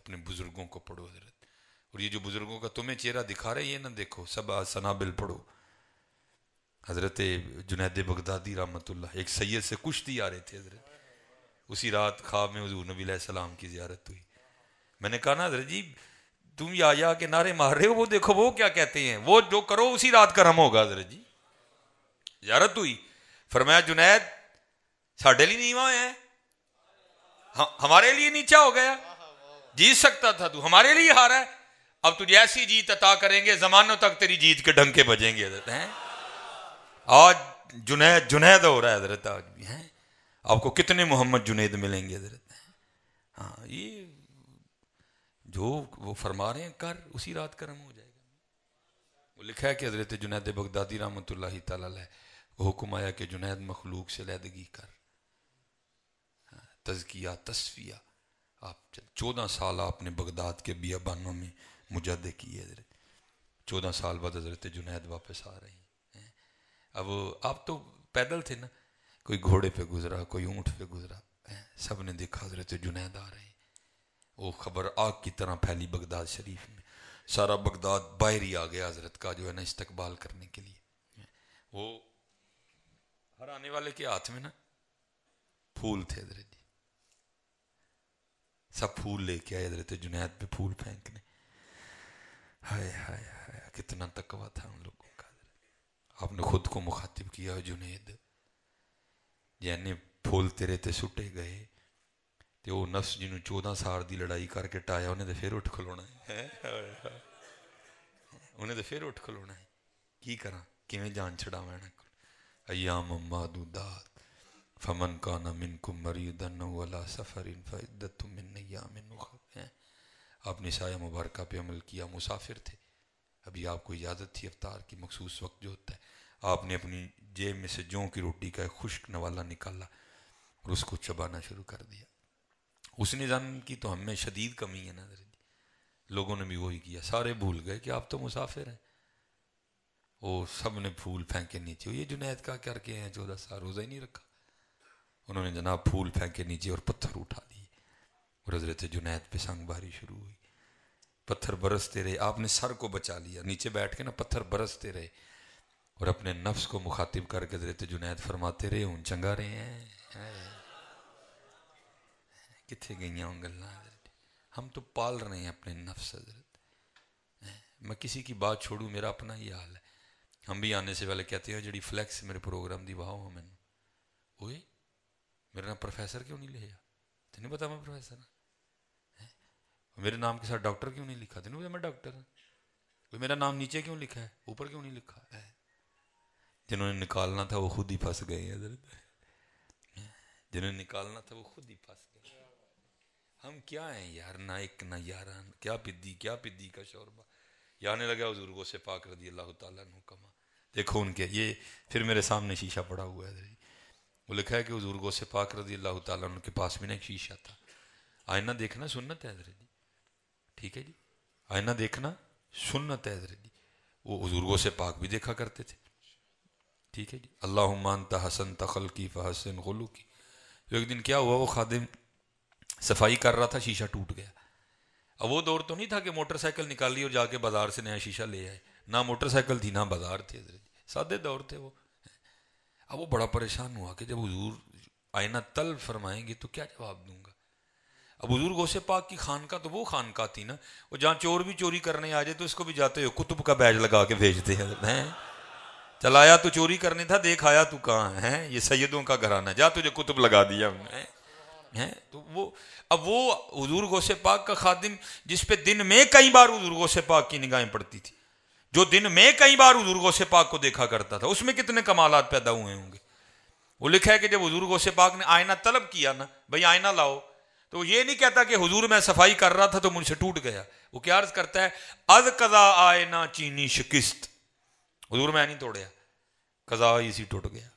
اپنے بزرگوں کو پڑھو حضرت. اور یہ جو بزرگوں کا تمہیں چہرہ دکھا رہے یہ نہ دیکھو. سب سنابل پڑھو. حضرت جنید بغدادی رحمۃ اللہ ایک سید سے کشتی آ رہے تھے حضرت. اسی رات خواب میں حضور نبی علیہ السلام کی زیارت ہوئی. میں نے کہا نا حضرت جی تم یا کے نعرے مار رہے ہو, وہ دیکھو وہ کیا کہتے ہیں, وہ جو کرو اسی رات کرم ہوگا. حضرت جی زیارت ہوئی, فرمایا جنید ساڈے لیے نیواں ہے, ہمارے لیے نیچا ہو گیا, جیت سکتا تھا تو, ہمارے لیے ہارا ہے, اب تجھے ایسی جیت عطا کریں گے زمانوں تک تیری جیت کے ڈنکے بجیں گے. حضرت ہیں آج جنید ہو رہا ہے حضرت. آج بھی ہیں آپ کو کتنے محمد جنید ملیں گے حضرت. ہاں یہ جو وہ فرما رہے ہیں کر, اسی رات کرم ہو جائے گا. وہ لکھا ہے کہ حضرت جنید بغدادی رحمۃ اللہ تعالی علیہ وہ حکم آیا کہ جنید مخلوق سے علیحدگی کر, تزکیہ تصفیہ. آپ 14 سال آپ نے بغداد کے بیابانوں میں مجاہدے کیے حضرت. 14 سال بعد حضرت جنید واپس آ رہے ہیں. اب آپ تو پیدل تھے نا, کوئی گھوڑے پہ گزرا, کوئی اونٹ پہ گزرا, سب نے دیکھا حضرت جنید آ رہے ہیں. وہ خبر آگ کی طرح پھیلی بغداد شریف میں, سارا بغداد باہر ہی آ گیا حضرت کا جو ہے نا استقبال کرنے کے لیے. وہ ہر آنے والے کے ہاتھ میں نا پھول تھے حضرت جی, سب پھول لے کے آئے حضرت جنید پہ پھول پھینکنے. ہائے ہائے ہائے کتنا تقویٰ تھا ان لوگوں کا. آپ نے خود کو مخاطب کیا جنید جینے پھول تیرے تے سٹے گئے تے وہ نفس جنہوں 14 سال دی لڑائی کر کے ٹایا انہیں تے پھر اٹھ کھلونا ہے, انہیں تے پھر اٹھ کھلونا ہے. کی کراں کیویں جان چھڑاواں نہ ایام معدودات فمن کان منکم مریضا او علی سفر فعدۃ من ایام اخر. آپ نے سایہ مبارکہ پہ عمل کیا, مسافر تھے, ابھی آپ کو اجازت تھی افطار کی, مخصوص وقت جو ہوتا ہے. آپ نے اپنی جیب میں سے جوں کی روٹی کا ایک خشک نوالا نکالا اور اس کو چبانا شروع کر دیا. اس نے زن کی تو ہم میں شدید کمی ہے نا, لوگوں نے بھی وہی کیا. سارے بھول گئے کہ آپ تو مسافر ہیں. وہ سب نے پھول پھینکے نیچے. یہ جنید کا کر کے ہیں 14 سال روزہ ہی نہیں رکھا. انہوں نے جناب پھول پھینکے نیچے اور پتھر اٹھا دیے اور حضرت جنید پہ سنگ باری شروع ہوئی. پتھر برستے رہے, آپ نے سر کو بچا لیا, نیچے بیٹھ کے نا پتھر برستے رہے اور اپنے نفس کو مخاطب کر کے حضرت جنید فرماتے رہے ہوں چنگا رہے ہیں. کتنے گئی ہوں گلاں حضرت, ہم تو پال رہے ہیں اپنے نفس حضرت. میں کسی کی بات چھوڑوں, میرا اپنا ہی حال ہے. ہم بھی آنے سے پہلے کہتے ہیں جڑی فلیکس میرے پروگرام دی واہو ہو مینوں, اوئے میرا نام پروفیسر کیوں نہیں لیا, تینوں پتا میں پروفیسر ہوں. میرے نام کے ساتھ ڈاکٹر کیوں نہیں لکھا, تینوں پتا میں ڈاکٹر ہوں. میرا نام نیچے کیوں لکھا ہے, اوپر کیوں نہیں لکھا ہے. جنہوں نے نکالنا تھا وہ خود ہی پھنس گئے حضرت, جنہوں نے نکالنا تھا وہ خود ہی پھنس گئے. ہم کیا ہیں یار, نہ ایک نہ یاران, کیا پدی کا شوربہ. یہ آنے لگا حضور غوث پاک رضی اللہ تعالیٰ عنہ کما. دیکھو ان کے یہ پھر میرے سامنے شیشہ پڑا ہوا ہے. وہ لکھا ہے کہ حضور غوث پاک رضی اللہ تعالیٰ عنہ کے پاس میں نا ایک شیشہ تھا. آئینہ دیکھنا سنت ہے حضرت جی, ٹھیک ہے جی, آئینہ دیکھنا سنت ہے حضرت جی. وہ حضور غوث پاک بھی دیکھا کرتے تھے, ٹھیک ہے جی. اللہم انت حسنت خلقی فحسن خلقی. ایک دن کیا ہوا, وہ خادم صفائی کر رہا تھا, شیشہ ٹوٹ گیا. اب وہ دور تو نہیں تھا کہ موٹر سائیکل نکالی اور جا کے بازار سے نیا شیشہ لے آئے, نہ موٹر سائیکل تھی نہ بازار تھے حضرت, سادے دور تھے وہ. اب وہ بڑا پریشان ہوا کہ جب حضور آئینہ تل فرمائیں گے تو کیا جواب دوں گا. اب حضور غوث پاک کی خانقاہ تو وہ خانقاہ تھی نا, وہ جہاں چور بھی چوری کرنے آ جائے تو اس کو بھی جاتے ہو کتب کا بیج لگا کے بھیجتے ہیں. چلایا تو چوری کرنے تھا, دیکھ آیا تو کہاں ہے, یہ سیدوں کا گھرانہ, جا تجھے کتب لگا دیا ہم نے. تو وہ اب وہ حضور غوث پاک کا خادم جس پہ دن میں کئی بار حضور غوث پاک کی نگاہیں پڑتی تھی, جو دن میں کئی بار حضور غوث پاک کو دیکھا کرتا تھا, اس میں کتنے کمالات پیدا ہوئے ہوں گے. وہ لکھا ہے کہ جب حضور غوث پاک نے آئینہ طلب کیا نا, بھئی آئینہ لاؤ, تو یہ نہیں کہتا کہ حضور میں صفائی کر رہا تھا تو مجھ سے ٹوٹ گیا. وہ کیا عرض کرتا ہے, از قضا آئینہ چینی شکست. حضور میں نہیں توڑیا, قضا اسی ٹوٹ گیا.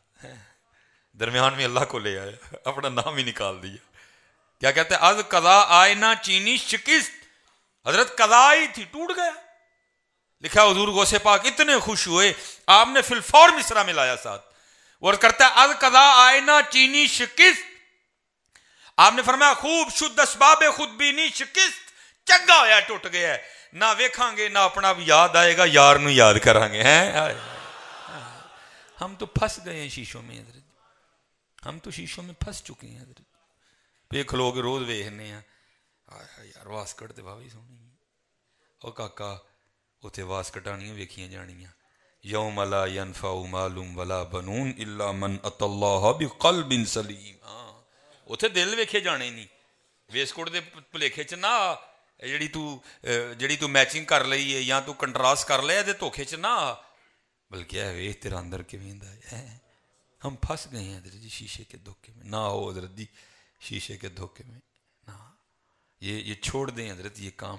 درمیان میں اللہ کو لے آیا, اپنا نام ہی نکال دیا. کیا کہتے ہیں, از قضا آئینہ چینی شکست. حضرت قضا ہی تھی, ٹوٹ گیا. لکھا حضور غوث پاک اتنے خوش ہوئے, آپ نے فی الفور مصرع میں لایا ساتھ. وہ کرتا ہے از قضا آئینہ چینی شکست. آپ نے فرمایا خوب شد اسباب خود بینی شکست, چنگا ہویا ٹوٹ گیا ہے، نہ ویکھاں گے نہ اپنا بھی یاد آئے گا، یار نو یاد کریں گے ہیں۔ ہم تو پھنس گئے ہیں شیشوں میں حضرت، ہم تو شیشوں میں پھنس چکے ہیں حضرت، ویکھ لو کہ روز ویکھنے ہیں یار واسکٹ تے بھاوی سونی او کاکا اتنے واس کٹانیاں ویکھیاں جانیاں، یوم لا ینفع مال ولا بنون الا من اتى اللہ بقلب سلیم، ہاں اتنے دل ویکھے جانے نہیں، ویسکوٹ دے بھلیکھے چ نہ جڑی تو میچنگ کر لئی ہے یا تو کنٹراسٹ کر لیا دے دھوکھے چ نہ، بلکہ اے ویکھ تیرا اندر کیویں دا ہے۔ ہم پھنس گئے ہیں حضرت جی شیشے کے دھوکے میں، نہ ہو حضرت جی شیشے کے دھوکے میں نہ، یہ چھوڑ دیں حضرت یہ کام،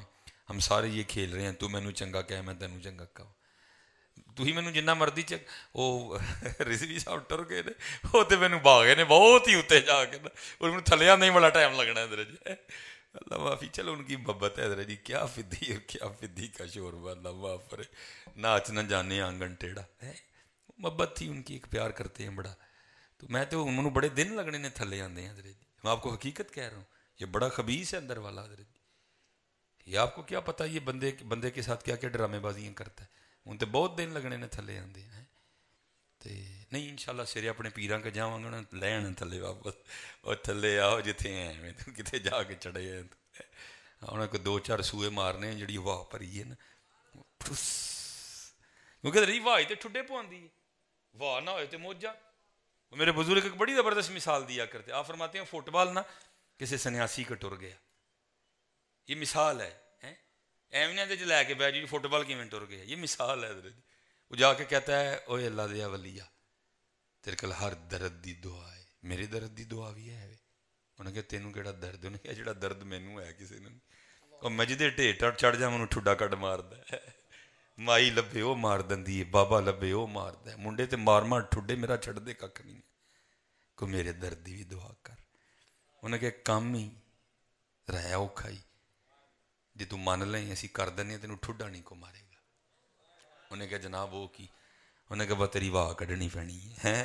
ہم سارے یہ کھیل رہے ہیں، تو مینوں چنگا کہہ میں تینوں چنگا کہوں، تو ہی مینوں جنہ مردی وہ رضوی صاحب ٹر گئے نے، وہ تو مینوں بھاگے نے بہت ہی اتنے جا کے نا، اور مینوں تھلیا نہیں بڑا ٹائم لگنا حضرت جی، اللہ معافی، چلو ان کی محبت ہے حضرت جی، کیا فدی اور کیا فدی کا شوربہ، اللہ معاف کرے، ناچ نہ جانے آنگن ٹیڑھا ہے، محبت تھی ان کی، ایک پیار کرتے ہیں بڑا، تو میں تو انہوں نے بڑے دن لگنے نے تھلے آندے ہیں حضرت جی، میں آپ کو حقیقت کہہ رہا ہوں، یہ بڑا خبیث ہے اندر والا حضرت جی، یہ آپ کو کیا پتہ یہ بندے کے ساتھ کیا کیا ڈرامے بازیاں کرتا ہے، ان تے بہت دن لگنے نے تھلے آندے ہیں، تے نہیں انشاءاللہ سیرے اپنے پیراں کے جاواں گا نا لین تھلے واپس، اور تھلے آؤ جتھے ہیں میں تو کتے جا کے چڑھے ہیں، انہاں کو دو چار سوئے مارنے ہیں جڑی واہ پری ہے نا، کیونکہ رہی واہ تے ٹھڈے پواندی ہے، واہ نہ ہوئے تے موجہ، میرے بزرگ ایک بڑی زبردست مثال دیا کرتے، آپ فرماتے ہیں فٹ بال نا کسی سنیاسی کا ٹر گیا، یہ مثال ہے، ایویں دے لے کے بیٹھ جی فٹ بال کیویں ٹر گیا، یہ مثال ہے حضرت، وہ جا کے کہتا ہے اوے اللہ دیا ولیہ تیرے کل ہر درد دی دعا ہے، میرے درد دی دعا بھی ہے، انہیں کہا تینوں کیڑا درد، انہیں کہا جڑا درد مینوں ہے کسی نے، اور مجدے ٹھیٹر چڑھ جا منوں ٹھڈا کٹ ماردا ہے، مائی لبے وہ مار دندی ہے، بابا لبے وہ ماردا ہے، منڈے تے مار مار ٹھڈے میرا چھڑ دے کک نہیں، کو میرے درد دی بھی دعا کر، انہیں کہا کام ہی رہا اوکھا ہی، جی تو مان لیں اسی کر دنے تینوں ٹھڈا نہیں کو مارے گا، انہیں کہا جناب وہ کی، انہیں کہا تیری واہ کڈنی پینی ہے،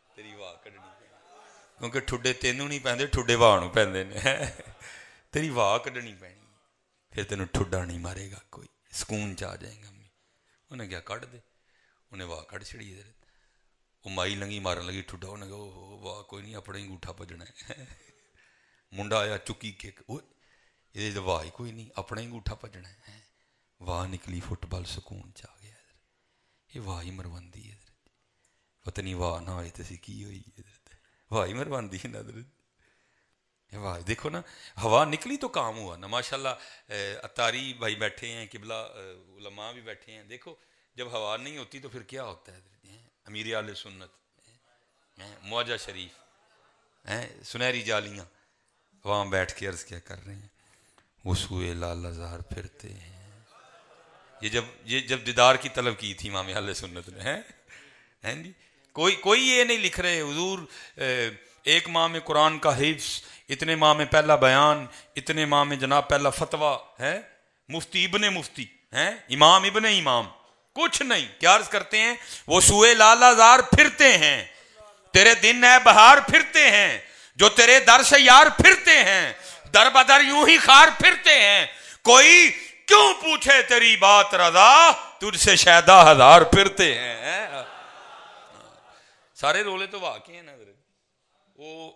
تیری واہ کڈنی پینی، کیونکہ ٹھڈے تینوں نہیں پیندے ٹھڈے واہ نوں پیندے نے، تیری واہ کڈنی پینی، پھر تینوں ٹھڈا نہیں مارے گا کوئی، سکون چ آ جائے گا، انہیں کیا کٹ دے، انہیں واہ کٹ چھڑی دے، وہ مائی لنگی مارن لگی ٹھڈا، انہیں کہا واہ کوئی نہیں اپنا ہی انگوٹھا بجنا ہے، منڈا آیا چکی کے یہ واہ ہی کوئی نہیں اپنا ہی انگوٹھا بجنا ہے، واہ نکلی فٹ بال سکون چ آ گیا، یہ واہ ہی مروندی ہے حضرت، پتہ نہیں واہ نہ ہوئے تو کی ہوئی حضرت، واہ ہی مروندی ہے نا حضرت، واہ دیکھو نا ہوا نکلی تو کام ہوا نا، ماشاءاللہ اتاری بھائی بیٹھے ہیں، قبلہ علماء بھی بیٹھے ہیں، دیکھو جب ہوا نہیں ہوتی تو پھر کیا ہوتا ہے حضرت، امیر اہل سنت معجہ شریف سنہری جالیاں وہاں بیٹھ کے عرض کیا کر رہے ہیں، وہ سوئے لال زار پھرتے ہیں، یہ جب دیدار کی طلب کی تھی امام اہل سنت نے، ہیں جی کوئی یہ نہیں لکھ رہے حضور ایک ماہ میں قرآن کا حفظ، اتنے ماہ میں پہلا بیان، اتنے ماہ میں جناب پہلا فتویٰ ہے، مفتی ابن مفتی ہیں، امام ابن امام، کچھ نہیں، کیا عرض کرتے ہیں، وہ سوئے لالا زار پھرتے ہیں، تیرے دن ہے بہار پھرتے ہیں، جو تیرے در سے یار پھرتے ہیں، در بدر یوں ہی خار پھرتے ہیں، کوئی کیوں پوچھے تیری بات رضا، تجھ سے شیدا ہزار پھرتے ہیں، سارے رولے تو واقع ہیں نا وہ